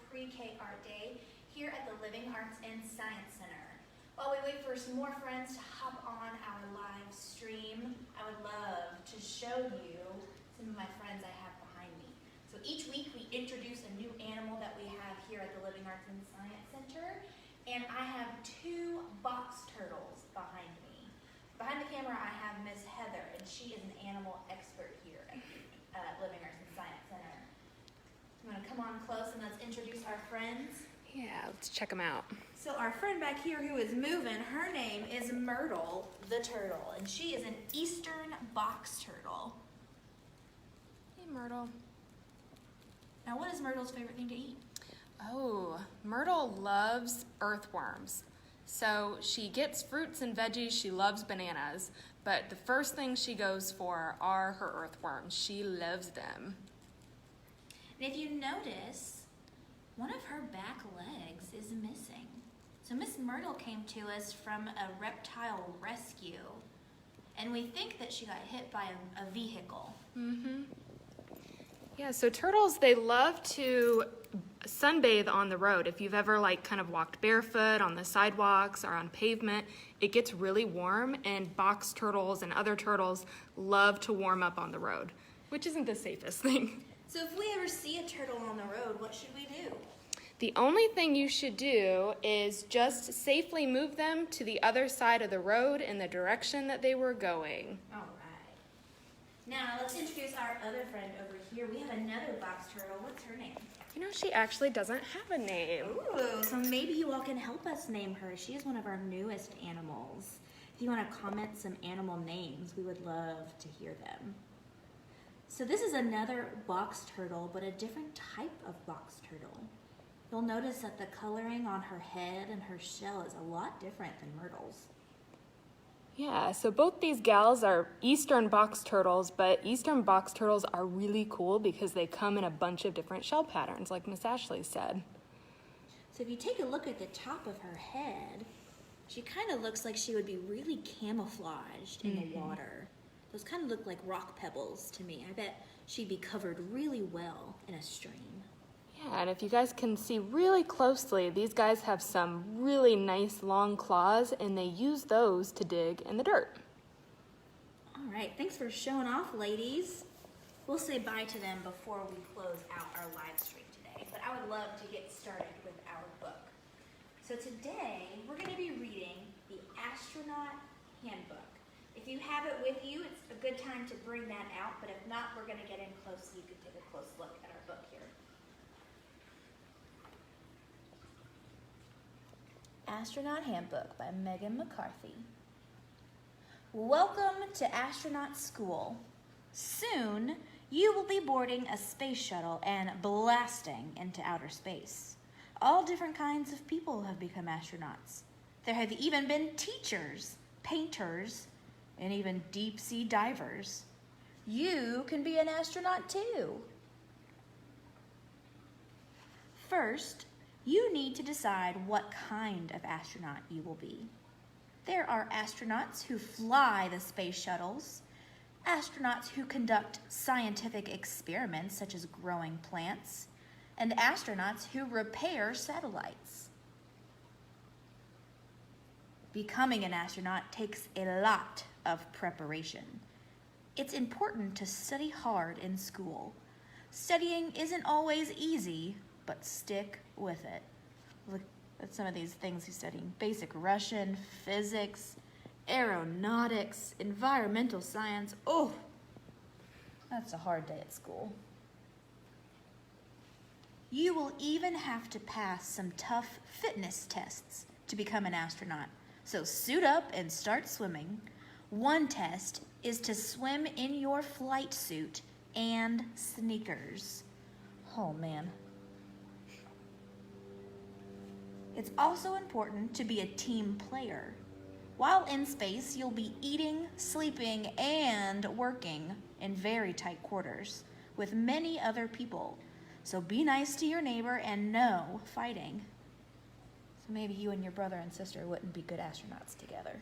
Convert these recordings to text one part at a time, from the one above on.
pre-K art day here at the Living Arts and Science Center. While we wait for some more friends to hop on our live stream, I would love to show you some of my friends I have behind me. So each week we introduce a new animal that we have here at the Living Arts and Science Center, and I have two box turtles behind me. Behind the camera I have Miss Heather, and she is an animal expert here at Living Arts and Science Center. You want to come on close and let's introduce our friends? Yeah, let's check them out. So our friend back here who is moving, her name is Myrtle the turtle, and she is an eastern box turtle. Hey, Myrtle. Now, what is Myrtle's favorite thing to eat? Oh, Myrtle loves earthworms. So she gets fruits and veggies, she loves bananas, but the first thing she goes for are her earthworms. She loves them. And if you notice, one of her back legs is missing. So Miss Myrtle came to us from a reptile rescue, and we think that she got hit by a vehicle. Mm-hmm. Yeah, so turtles, they love to sunbathe on the road. If you've ever kind of walked barefoot on the sidewalks or on pavement, it gets really warm, and box turtles and other turtles love to warm up on the road, which isn't the safest thing. So if we ever see a turtle on the road, what should we do? The only thing you should do is just safely move them to the other side of the road in the direction that they were going. All right. Now let's introduce our other friend over here. We have another box turtle. What's her name? You know, she actually doesn't have a name. Ooh, so maybe you all can help us name her. She is one of our newest animals. If you want to comment some animal names, we would love to hear them. So this is another box turtle, but a different type of box turtle. You'll notice that the coloring on her head and her shell is a lot different than Myrtle's. Yeah, so both these gals are eastern box turtles, but eastern box turtles are really cool because they come in a bunch of different shell patterns, like Miss Ashley said. So if you take a look at the top of her head, she kind of looks like she would be really camouflaged in the water. Those kind of look like rock pebbles to me. I bet she'd be covered really well in a stream. Yeah, and if you guys can see really closely, these guys have some really nice long claws, and they use those to dig in the dirt. All right, thanks for showing off, ladies. We'll say bye to them before we close out our live stream today, but I would love to get started with our book. So today, we're going to be reading the Astronaut Handbook. If you have it with you, it's a good time to bring that out, but if not, we're going to get in close so you can take a close look at our book here. Astronaut Handbook by Meghan McCarthy. Welcome to astronaut school. Soon, you will be boarding a space shuttle and blasting into outer space. All different kinds of people have become astronauts. There have even been teachers, painters, and even deep-sea divers. You can be an astronaut too. First, you need to decide what kind of astronaut you will be. There are astronauts who fly the space shuttles, astronauts who conduct scientific experiments such as growing plants, and astronauts who repair satellites. Becoming an astronaut takes a lot of preparation. It's important to study hard in school. Studying isn't always easy, but stick with it. Look at some of these things he's studying. Basic Russian, physics, aeronautics, environmental science. Oh, that's a hard day at school. You will even have to pass some tough fitness tests to become an astronaut. So suit up and start swimming. One test is to swim in your flight suit and sneakers. Oh man. It's also important to be a team player. While in space, you'll be eating, sleeping, and working in very tight quarters with many other people. So be nice to your neighbor and no fighting. So maybe you and your brother and sister wouldn't be good astronauts together.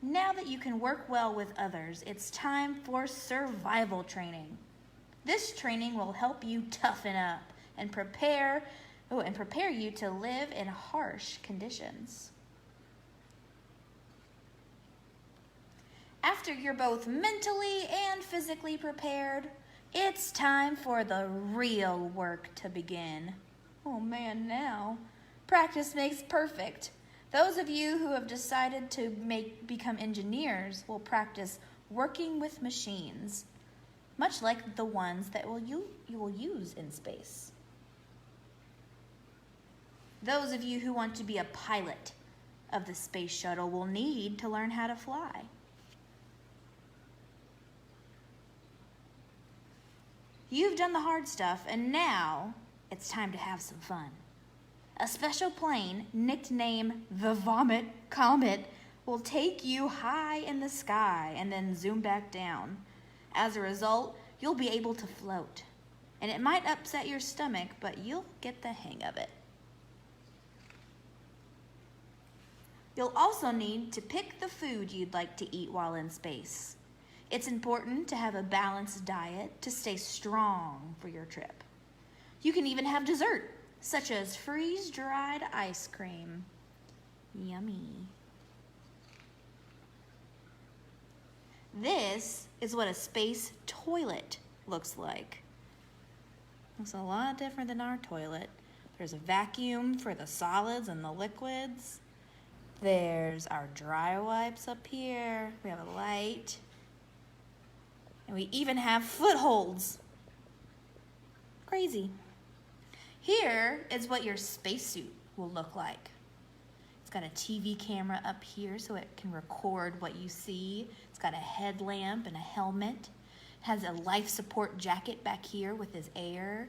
Now that you can work well with others, it's time for survival training. This training will help you toughen up and prepare you to live in harsh conditions. After you're both mentally and physically prepared, it's time for the real work to begin. Oh man, now. Practice makes perfect. Those of you who have decided to become engineers will practice working with machines, much like the ones that you will use in space. Those of you who want to be a pilot of the space shuttle will need to learn how to fly. You've done the hard stuff, and now it's time to have some fun. A special plane, nicknamed the Vomit Comet, will take you high in the sky and then zoom back down. As a result, you'll be able to float. And it might upset your stomach, but you'll get the hang of it. You'll also need to pick the food you'd like to eat while in space. It's important to have a balanced diet to stay strong for your trip. You can even have dessert, such as freeze-dried ice cream. Yummy. This is what a space toilet looks like. It's a lot different than our toilet. There's a vacuum for the solids and the liquids. There's our dry wipes up here. We have a light. And we even have footholds. Crazy. Here is what your spacesuit will look like. It's got a TV camera up here so it can record what you see. It's got a headlamp and a helmet. It has a life support jacket back here with his air.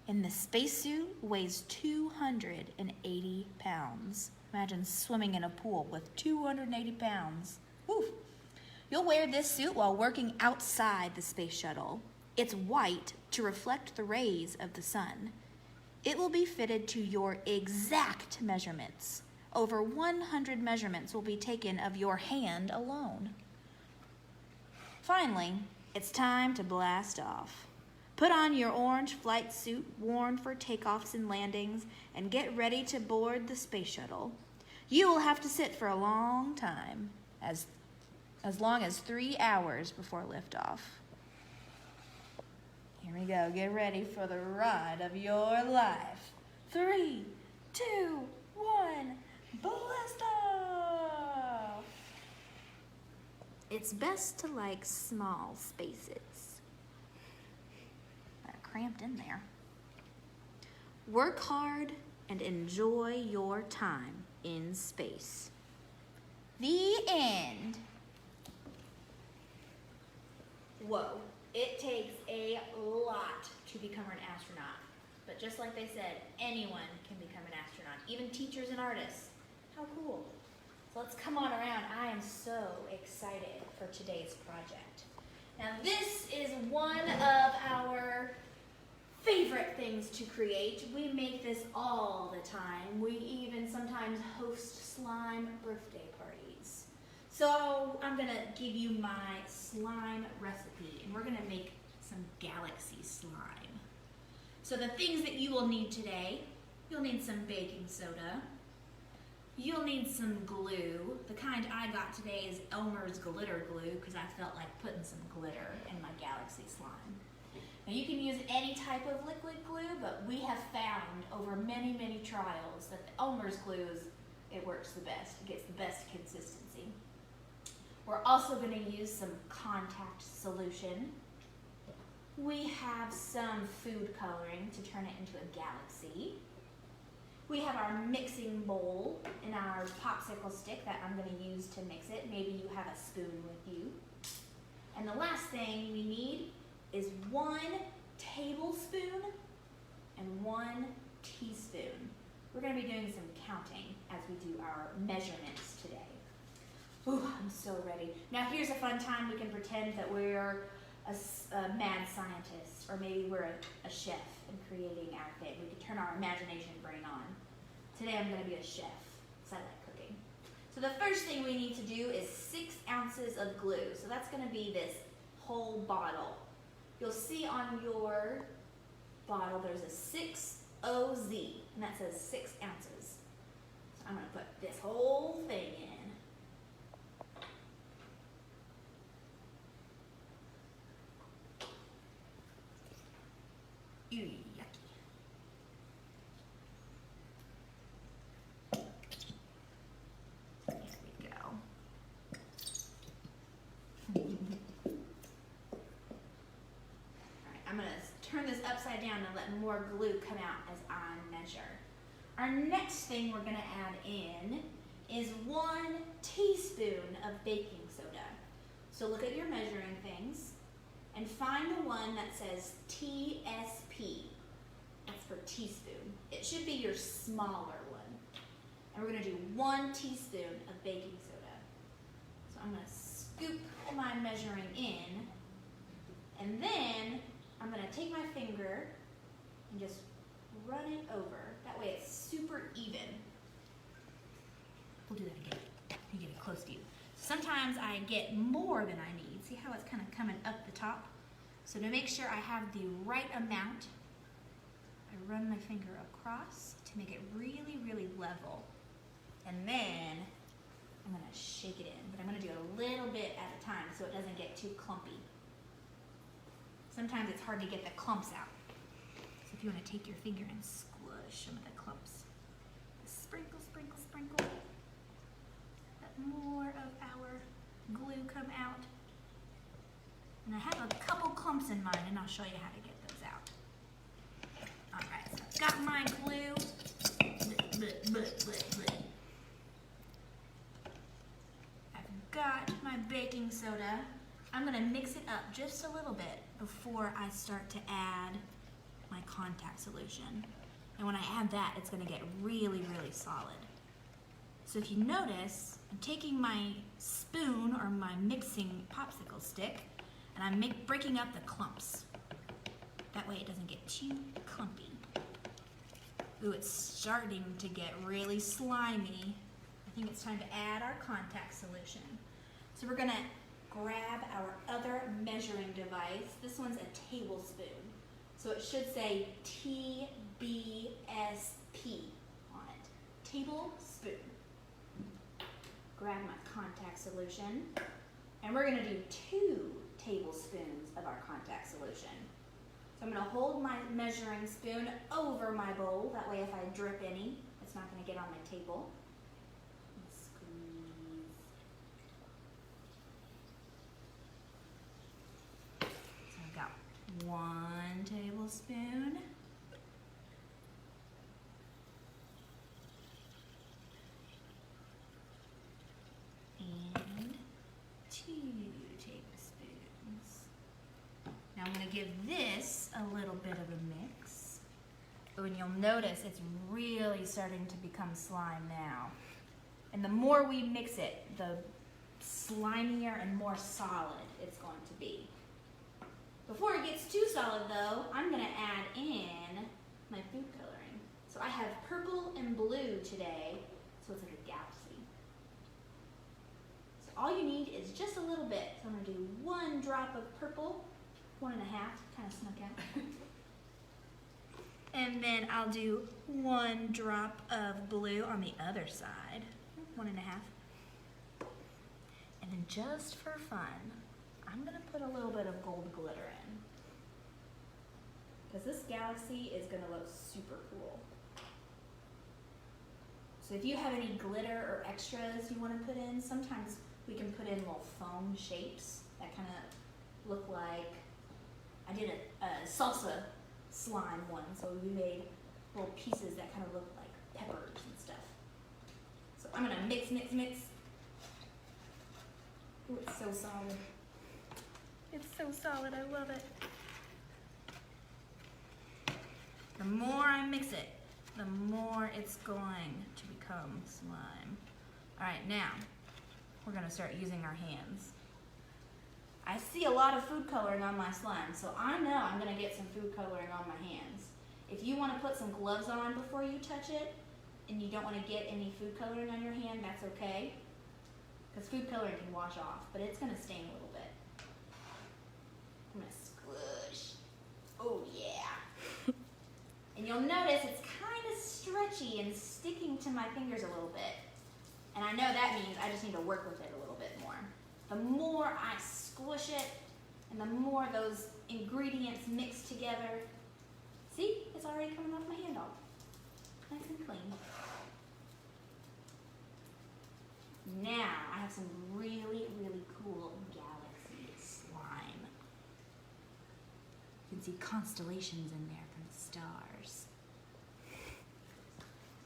And the spacesuit weighs 280 pounds. Imagine swimming in a pool with 280 pounds. Woo. You'll wear this suit while working outside the space shuttle. It's white to reflect the rays of the sun. It will be fitted to your exact measurements. Over 100 measurements will be taken of your hand alone. Finally, it's time to blast off. Put on your orange flight suit worn for takeoffs and landings and get ready to board the space shuttle. You will have to sit for a long time, as long as 3 hours before liftoff. Here we go. Get ready for the ride of your life. 3, 2, 1, blast off! It's best to like small spaces. They're cramped in there. Work hard and enjoy your time in space. The end. Whoa, it takes a lot to become an astronaut. But just like they said, anyone can become an astronaut, even teachers and artists. How cool. So let's come on around. I am so excited for today's project. Now this is one of our favorite things to create. We make this all the time. We even sometimes host slime birthday parties. So I'm gonna give you my slime recipe, and we're gonna make some galaxy slime. So the things that you will need today, you'll need some baking soda. You'll need some glue. The kind I got today is Elmer's glitter glue because I felt like putting some glitter in my galaxy slime. Now you can use any type of liquid glue, but we have found over many, many trials that the Elmer's glue it works the best. It gets the best consistency. We're also going to use some contact solution. We have some food coloring to turn it into a galaxy. We have our mixing bowl and our popsicle stick that I'm going to use to mix it. Maybe you have a spoon with you. And the last thing we need is 1 tablespoon and 1 teaspoon. We're going to be doing some counting as we do our measurements today. Ooh, I'm so ready. Now here's a fun time we can pretend that we're a mad scientist, or maybe we're a chef and creating our thing. We can turn our imagination brain on. Today I'm going to be a chef because I like cooking. So the first thing we need to do is 6 ounces of glue. So that's going to be this whole bottle. you'll see on your bottle there's a 6OZ, and that says 6 ounces. So I'm going to put this whole thing in. Ew, yucky. There we go. Alright, I'm going to turn this upside down and let more glue come out as I measure. Our next thing we're going to add in is 1 teaspoon of baking soda. So look at your measuring things and find the one that says TSP. That's for teaspoon. It should be your smaller one. And we're going to do 1 teaspoon of baking soda. So I'm going to scoop my measuring in, and then I'm going to take my finger and just run it over. That way it's super even. We'll do that again. You get it close to you. Sometimes I get more than I need. See how it's kind of coming up the top? So to make sure I have the right amount, I run my finger across to make it really, really level. And then I'm going to shake it in. But I'm going to do it a little bit at a time so it doesn't get too clumpy. Sometimes it's hard to get the clumps out. So if you want to take your finger and squish some of the clumps. Sprinkle, sprinkle, sprinkle. Let more of our glue come out. And I have a couple clumps in mind, and I'll show you how to get those out. Alright, so I've got my glue. I've got my baking soda. I'm going to mix it up just a little bit before I start to add my contact solution. And when I add that, it's going to get really, really solid. So if you notice, I'm taking my spoon or my mixing popsicle stick, and I'm breaking up the clumps. That way it doesn't get too clumpy. Ooh, it's starting to get really slimy. I think it's time to add our contact solution. So we're gonna grab our other measuring device. This one's a tablespoon. So it should say TBSP on it. Tablespoon. Grab my contact solution, and we're gonna do 2 tablespoons of our contact solution. So I'm going to hold my measuring spoon over my bowl. That way if I drip any, it's not going to get on my table. Squeeze. So I've got 1 tablespoon. And 2 tablespoons. Now I'm going to give this a little bit of a mix. And you'll notice it's really starting to become slime now. And the more we mix it, the slimier and more solid it's going to be. Before it gets too solid though, I'm going to add in my food coloring. So I have purple and blue today, so it's like a galaxy. So all you need is just a little bit. So I'm going to do 1 drop of purple, 1.5, kind of snuck out. And then I'll do 1 drop of blue on the other side, 1.5. And then just for fun, I'm gonna put a little bit of gold glitter in. Because this galaxy is gonna look super cool. So if you have any glitter or extras you wanna put in, sometimes we can put in little foam shapes that kind of look like, I did a salsa slime one, so we made little pieces that kind of look like peppers and stuff. So I'm gonna mix, mix, mix. Ooh, it's so solid. It's so solid, I love it. The more I mix it, the more it's going to become slime. All right, now we're gonna start using our hands. I see a lot of food coloring on my slime, so I know I'm gonna get some food coloring on my hands. If you wanna put some gloves on before you touch it, and you don't wanna get any food coloring on your hand, that's okay. Because food coloring can wash off, but it's gonna stain a little bit. I'm gonna squish to my fingers a little bit. And I know that means I just need to work with it a little bit more. The more I squish it, and the more those ingredients mix together, see, it's already coming off my hand all nice and clean. Now, I have some really, really cool galaxy slime. You can see constellations in there from the stars.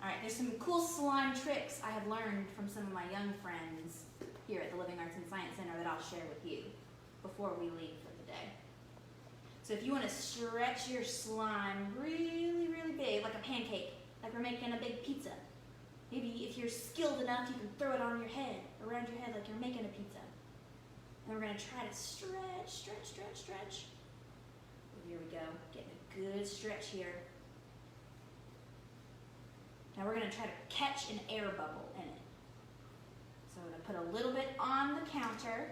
All right, there's some cool slime tricks I have learned from some of my young friends here at the Living Arts and Science Center that I'll share with you before we leave for the day. So if you want to stretch your slime really, really big, like a pancake, like we're making a big pizza. Maybe if you're skilled enough, you can throw it on your head, around your head like you're making a pizza. And we're going to try to stretch, stretch, stretch, stretch. Here we go, getting a good stretch here. Now we're going to try to catch an air bubble in it. So I'm going to put a little bit on the counter.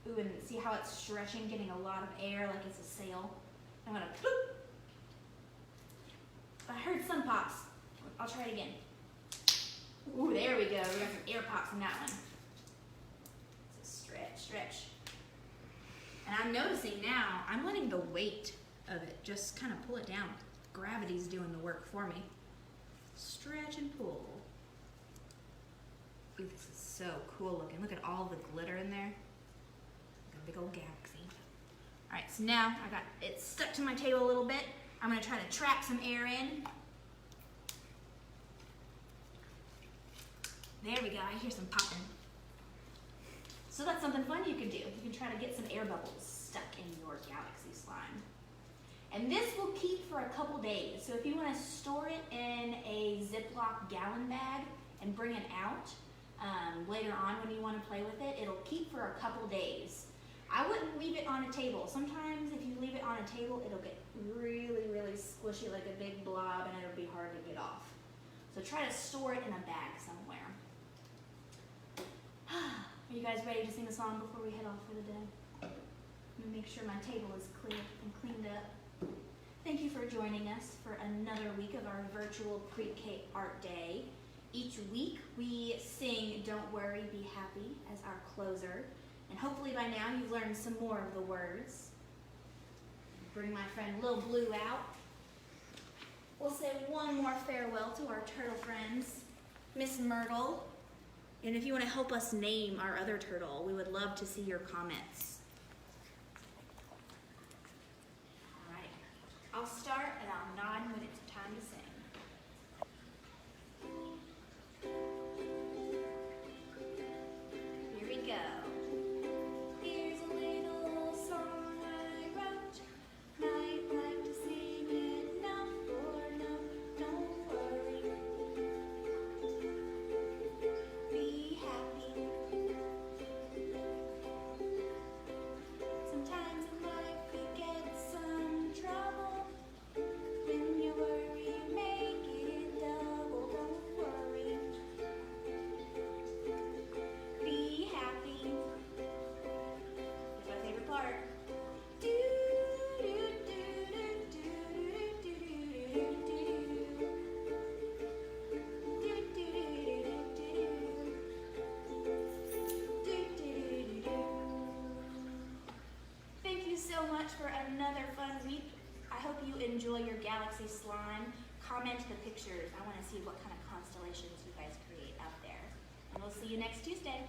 Ooh, and see how it's stretching, getting a lot of air like it's a sail. I'm going to poop. I heard some pops. I'll try it again. Ooh, there we go. We got some air pops in that one. So stretch, stretch. And I'm noticing now, I'm letting the weight of it just kind of pull it down. Gravity's doing the work for me. Stretch and pull. Ooh, this is so cool looking. Look at all the glitter in there. Like a big old galaxy. All right, so now I got it stuck to my table a little bit. I'm gonna try to trap some air in. There we go, I hear some popping. So that's something fun you can do. You can try to get some air bubbles stuck in your galaxy slime. And this will keep for a couple days. So if you want to store it in a Ziploc gallon bag and bring it out later on when you want to play with it, it'll keep for a couple days. I wouldn't leave it on a table. Sometimes if you leave it on a table, it'll get really, really squishy like a big blob and it'll be hard to get off. So try to store it in a bag somewhere. Are you guys ready to sing a song before we head off for the day? Let me make sure my table is clear and cleaned up. Thank you for joining us for another week of our virtual Pre-K Art Day. Each week we sing Don't Worry, Be Happy as our closer. And hopefully by now you've learned some more of the words. Bring my friend Lil Blue out. We'll say one more farewell to our turtle friends, Miss Myrtle. And if you want to help us name our other turtle, we would love to see your comments. All right, I'll start and I'll nod when it's time to sing. Here we go. Here's a little song I wrote. Might like to sing it now or no, don't worry. Be happy. Sometimes in life we get some trouble. When you worry, you make it double. Don't worry. Be happy. Here's my favorite part. Do do do do do do do do do. Thank you so much for another fun week. I hope you enjoy your galaxy slime. Comment the pictures. I want to see what kind of constellations you guys create out there. And we'll see you next Tuesday.